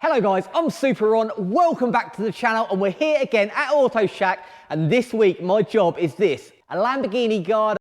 Hello guys, I'm Super1, welcome back to the channel, and we're here again at AUTOSHACK, and this week my job is this, a Lamborghini Gallardo.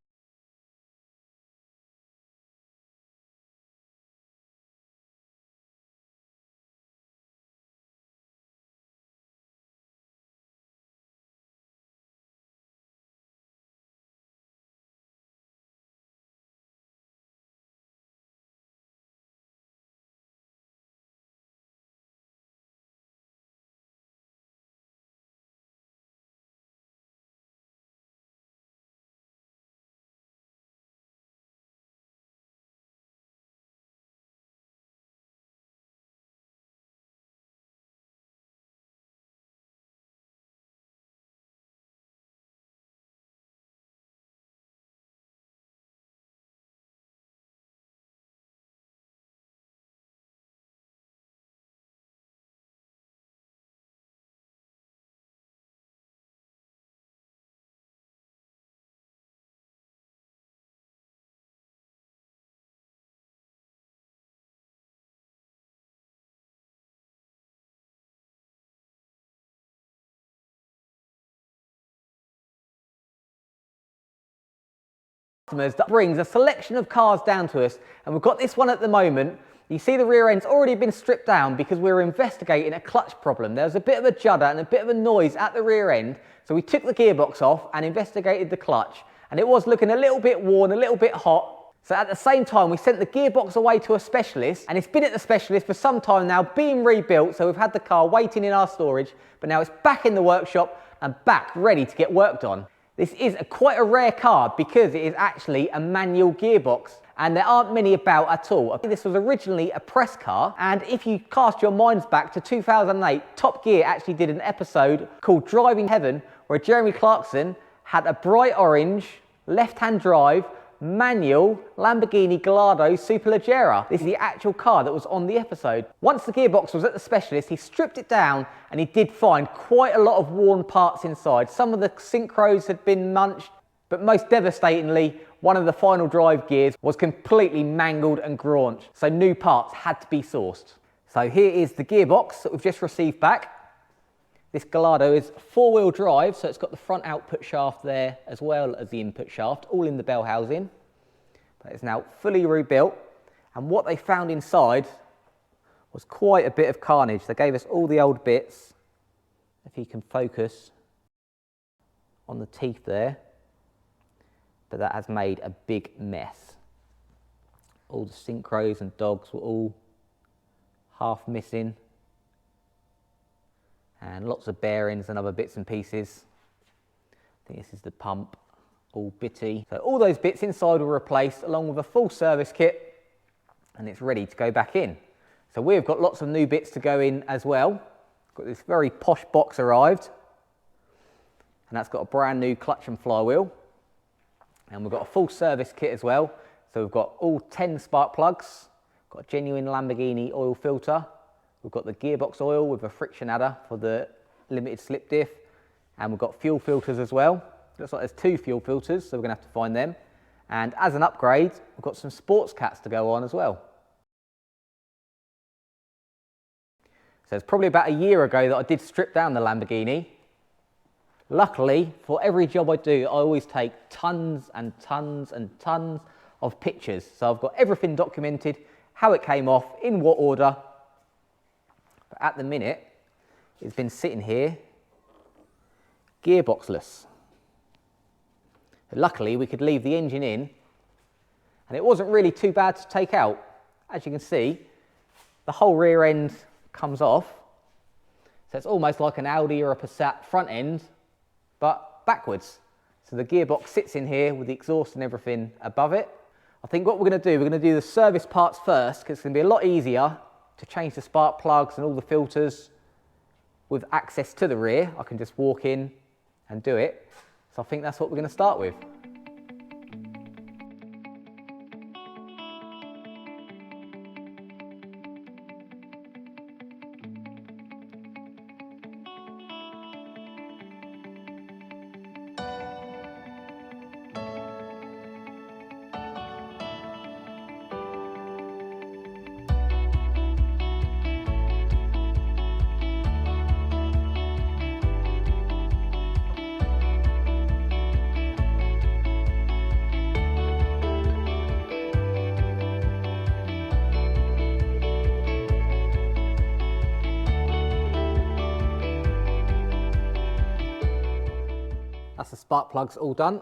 That brings a selection of cars down to us, and we've got this one at the moment. You see the rear end's already been stripped down because we were investigating a clutch problem. There was a bit of a judder and a bit of a noise at the rear end, so we took the gearbox off and investigated the clutch, and it was looking a little bit worn, a little bit hot. So at the same time we sent the gearbox away to a specialist, and it's been at the specialist for some time now, being rebuilt, so we've had the car waiting in our storage, but now it's back in the workshop and back ready to get worked on. This is quite a rare car because it is actually a manual gearbox, and there aren't many about at all. This was originally a press car, and if you cast your minds back to 2008, Top Gear actually did an episode called Driving Heaven, where Jeremy Clarkson had a bright orange, left-hand drive, manual Lamborghini Gallardo Superleggera. This is the actual car that was on the episode. Once the gearbox was at the specialist, he stripped it down and he did find quite a lot of worn parts inside. Some of the synchros had been munched, but most devastatingly, one of the final drive gears was completely mangled and graunched, so new parts had to be sourced. So here is the gearbox that we've just received back. This Gallardo is four-wheel drive, so it's got the front output shaft there as well as the input shaft, all in the bell housing. But it's now fully rebuilt, and what they found inside was quite a bit of carnage. They gave us all the old bits. If you can focus on the teeth there, but that has made a big mess. All the synchros and dogs were all half missing, and lots of bearings and other bits and pieces. I think this is the pump, all bitty. So all those bits inside were replaced along with a full service kit, and it's ready to go back in. So we've got lots of new bits to go in as well. Got this very posh box arrived, and that's got a brand new clutch and flywheel. And we've got a full service kit as well. So we've got all 10 spark plugs, got a genuine Lamborghini oil filter. We've got the gearbox oil with a friction adder for the limited slip diff, and we've got fuel filters as well. Looks like there's 2 fuel filters, so we're going to have to find them. And as an upgrade, we've got some sports cats to go on as well. So it's probably about a year ago that I did strip down the Lamborghini. Luckily, for every job I do, I always take tons and tons and tons of pictures. So I've got everything documented, how it came off, in what order. But at the minute, it's been sitting here, gearboxless. Luckily, we could leave the engine in, and it wasn't really too bad to take out. As you can see, the whole rear end comes off. So it's almost like an Audi or a Passat front end, but backwards. So the gearbox sits in here with the exhaust and everything above it. I think what we're going to do, we're going to do the service parts first, because it's going to be a lot easier to change the spark plugs and all the filters with access to the rear. I can just walk in and do it. So I think that's what we're going to start with. That's the spark plugs all done.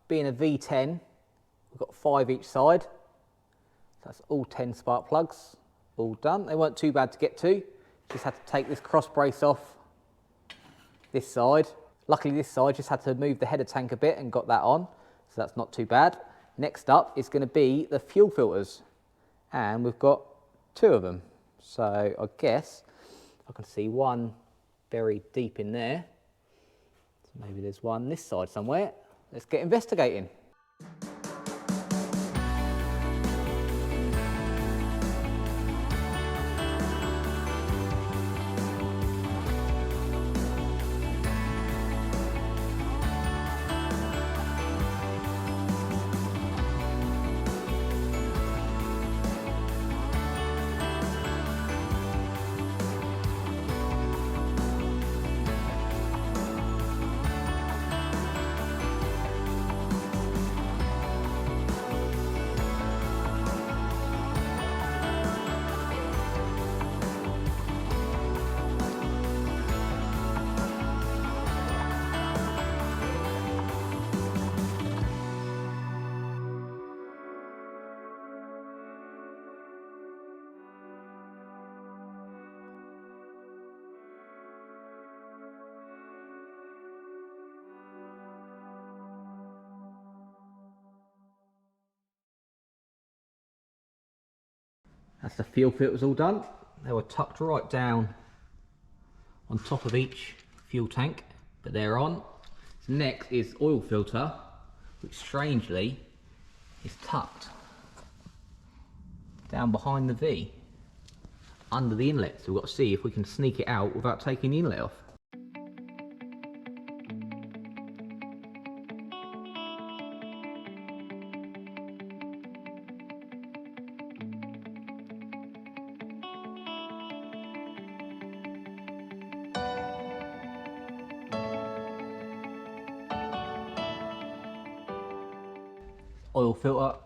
Being a V10, we've got 5 each side. So that's all 10 spark plugs, all done. They weren't too bad to get to. Just had to take this cross brace off this side. Luckily this side just had to move the header tank a bit and got that on. So that's not too bad. Next up is going to be the fuel filters. And we've got 2 of them. So I guess I can see one buried deep in there. Maybe there's one this side somewhere. Let's get investigating. That's the fuel filters all done. They were tucked right down on top of each fuel tank, but they're on. So next is oil filter, which strangely is tucked down behind the V, under the inlet. So we've got to see if we can sneak it out without taking the inlet off. Oil filter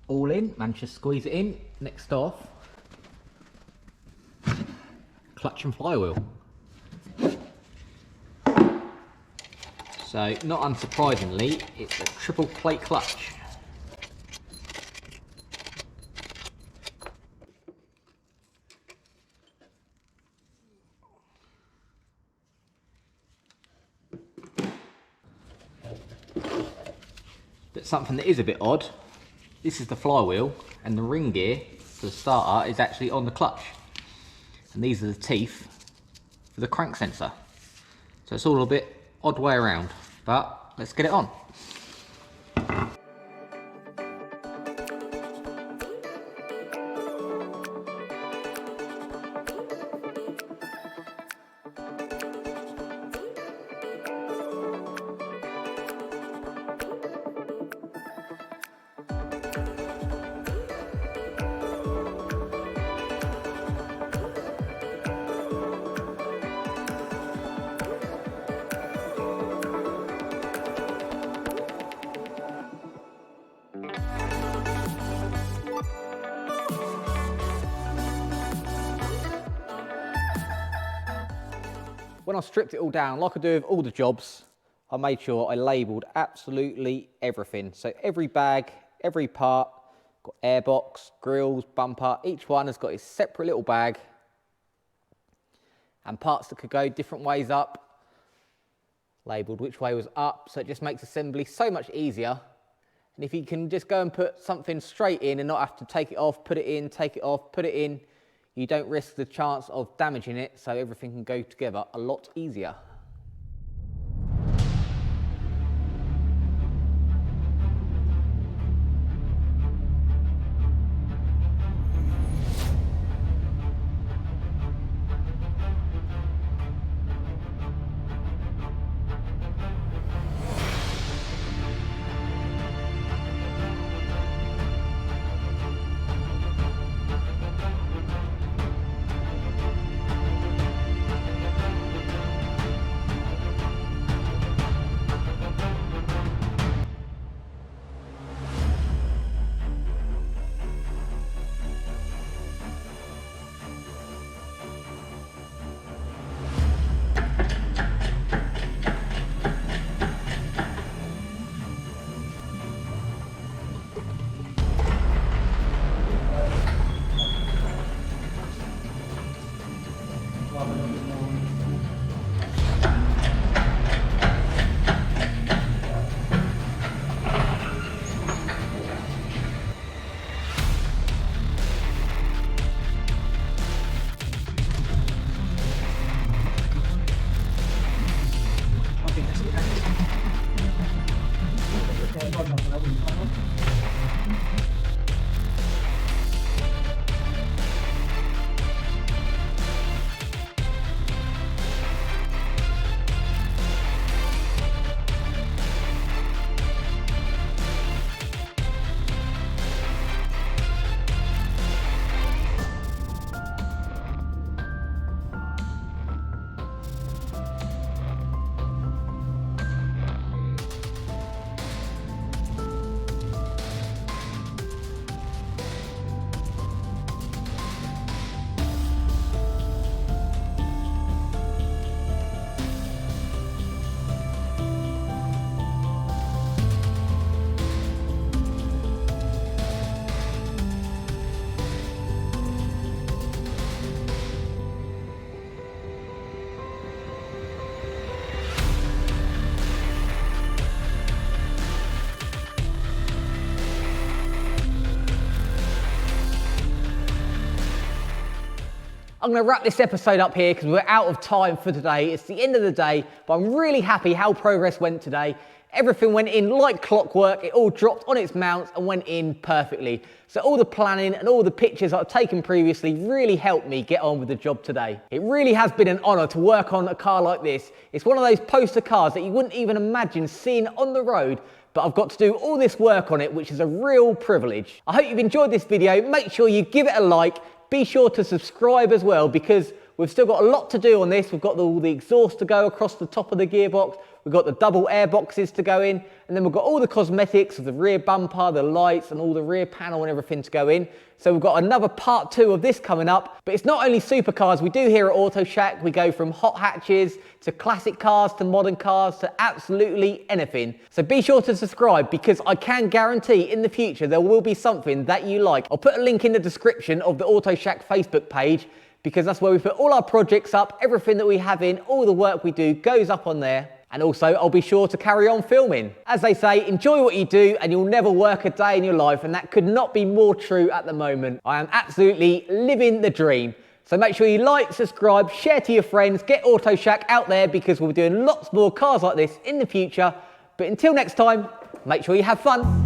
all in, managed to squeeze it in. Next off, clutch and flywheel. So not unsurprisingly, it's a triple plate clutch. But something that is a bit odd, this is the flywheel and the ring gear for the starter is actually on the clutch. And these are the teeth for the crank sensor. So it's all a bit odd way around, but let's get it on. when I stripped it all down, like I do with all the jobs, I made sure I labelled absolutely everything. So every bag, every part, got airbox, grills, bumper, each one has got its separate little bag and parts that could go different ways up, labelled which way was up, so it just makes assembly so much easier. And if you can just go and put something straight in and not have to take it off, put it in, take it off, put it in, you don't risk the chance of damaging it, so everything can go together a lot easier. I'm going to wrap this episode up here because we're out of time for today. It's the end of the day, but I'm really happy how progress went today. Everything went in like clockwork. It all dropped on its mounts and went in perfectly. So all the planning and all the pictures I've taken previously really helped me get on with the job today. It really has been an honour to work on a car like this. It's one of those poster cars that you wouldn't even imagine seeing on the road, but I've got to do all this work on it, which is a real privilege. I hope you've enjoyed this video. Make sure you give it a like. Be sure to subscribe as well, because we've still got a lot to do on this. We've got all the exhaust to go across the top of the gearbox. We've got the double air boxes to go in. And then we've got all the cosmetics of the rear bumper, the lights and all the rear panel and everything to go in. So we've got another part 2 of this coming up. But it's not only supercars we do here at AUTOSHACK. We go from hot hatches to classic cars to modern cars to absolutely anything. So be sure to subscribe, because I can guarantee in the future there will be something that you like. I'll put a link in the description of the AUTOSHACK Facebook page, because that's where we put all our projects up. Everything that we have in, all the work we do goes up on there. And also, I'll be sure to carry on filming. As they say, enjoy what you do and you'll never work a day in your life, and that could not be more true at the moment. I am absolutely living the dream. So make sure you like, subscribe, share to your friends, get AUTOSHACK out there, because we'll be doing lots more cars like this in the future. But until next time, make sure you have fun.